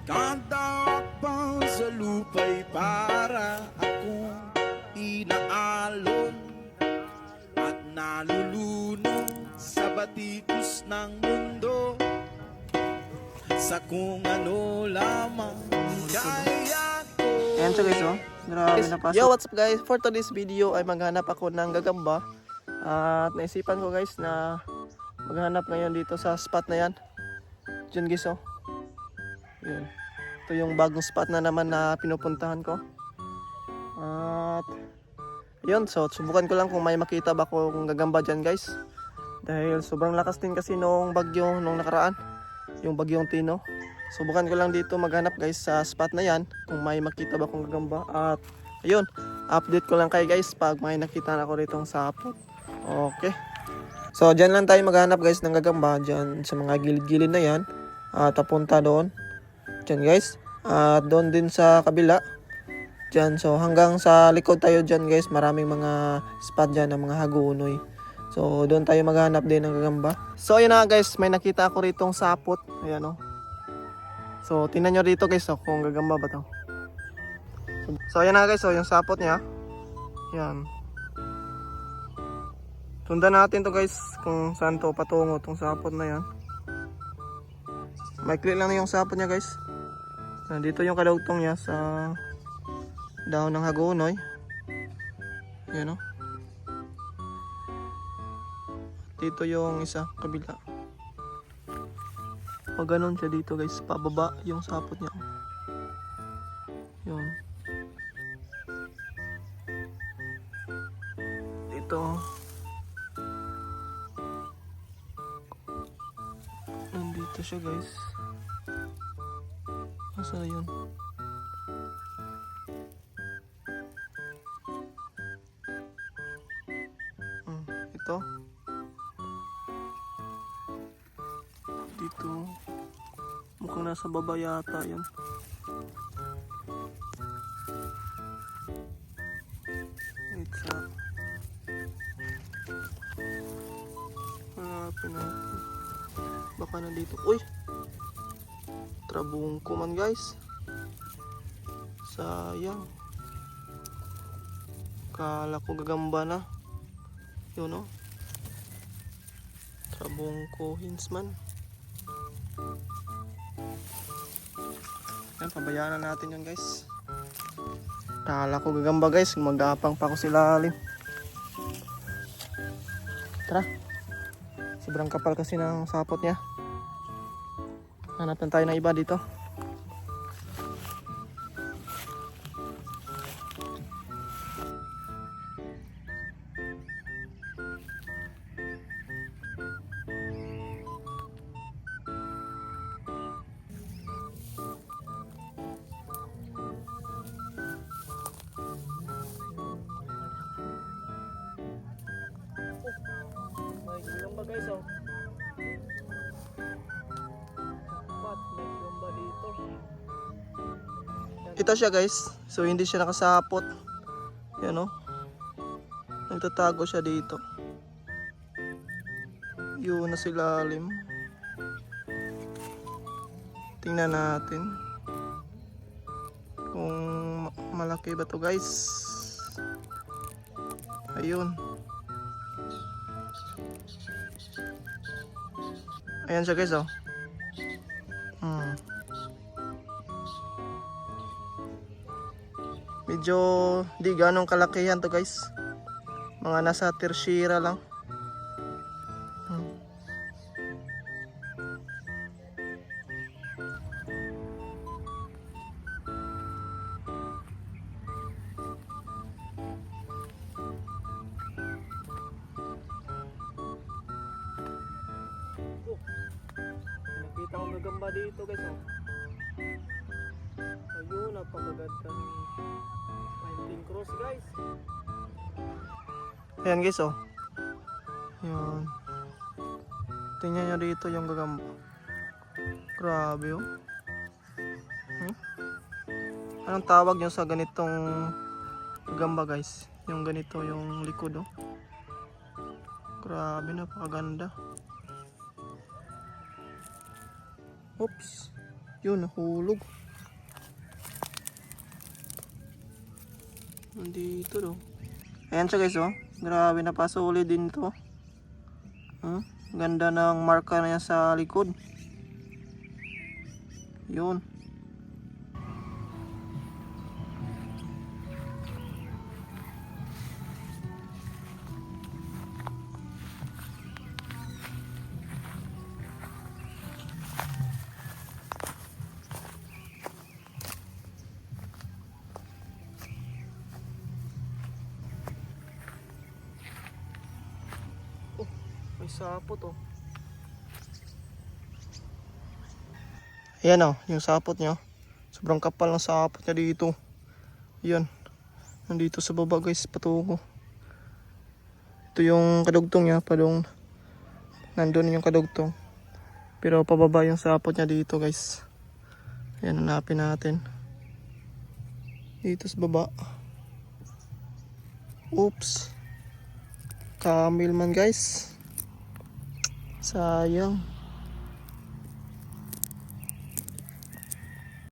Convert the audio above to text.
Kadakbang sa lupa'y para akong inaalon at nalulunod sa batikos ng mundo, sa kung ano lamang kaya ko. Ayan siya guys, oh. Grabe na pasok. Yo, what's up guys? For today's video ay maghanap ako ng gagamba. At naisipan ko guys na maghanap ngayon dito sa spot na yan. Diyan guys, oh. Yun. Ito yung bagong spot na naman na pinupuntahan ko. At yun, so subukan ko lang kung may makita ba akong gagamba dyan guys. Dahil sobrang lakas din kasi nung bagyo nung nakaraan, yung bagyong Tino. Subukan ko lang dito maghanap guys sa spot na yan kung may makita ba akong gagamba. At ayun, update ko lang kayo guys pag may nakita na ako ritong sapot. Okay. So dyan lang tayo maghanap guys ng gagamba, dyan sa mga gilid-gilid na yan. At papunta doon. Dyan guys. At doon din sa kabila. Dyan. So hanggang sa likod tayo dyan guys. Maraming mga spot dyan ng mga hagunoy. So doon tayo maghanap din ng gagamba. So ayun na guys. May nakita ako ritong sapot. Ayan o. So tingnan nyo rito guys kung gagamba ba to. So ayan na guys. So yung sapot niya. Ayan. Sundan natin to guys. Kung saan to patungo tong sapot na yan. Maikli lang yung sapot niya guys. Nandito yung kadugtong niya sa dahon ng hagunoy. Ayan o. Dito yung isa kabila. Pag ganun siya dito guys, pababa yung sapot niya. Yun. Dito. Nandito siya guys. Masa yun? Ito. Dito. Mukhang nasa baba yata yun. Wait sa. Hanapin natin. Baka nandito. Uy! Trabungko man guys. Sayang. Kala ko gagamba na. Yun o. Trabungko hinsman. Yan, pabayaan na natin yun guys. Kala ko gagamba guys. Magapang pa ako sila lalim. Tara. Sobrang kapal kasi ng sapot niya. Hanapan tayo ng iba dito. May gulong guys oh. Ito siya guys. So hindi siya nakasapot. Yan o. Nagtatago siya dito. Yun na silalim. Tingnan natin. Kung malaki ba to guys. Ayun. Ayan siya guys oh. Medyo di ganong kalakihan to guys. Mga nasa tersyera lang. Nakita ko gagamba dito guys oh. Ayun, napakaganda ng Painting Cross guys. Ayan guys oh. Ayan. Tingnan nyo dito yung gagamba. Grabe oh. Anong tawag nyo sa ganitong gagamba guys? Yung ganito yung likod oh. Grabe, napakaganda. Oops. Yun, nahulog. Nandito do. Ayan siya guys oh. Grabe, napasuli din to. Ganda ng marka na yan sa likod. Yun. May sapot oh. Ayan oh, yung sapot niya. Sobrang kapal ng sapot niya dito. Ayan. Nandito sa baba guys, patungo. Ito yung kadugtong niya, padong nandun yung kadugtong. Pero pababa yung sapot niya dito guys. Ayan, hanapin natin. Dito sa baba. Oops. Camel man guys. Sayang.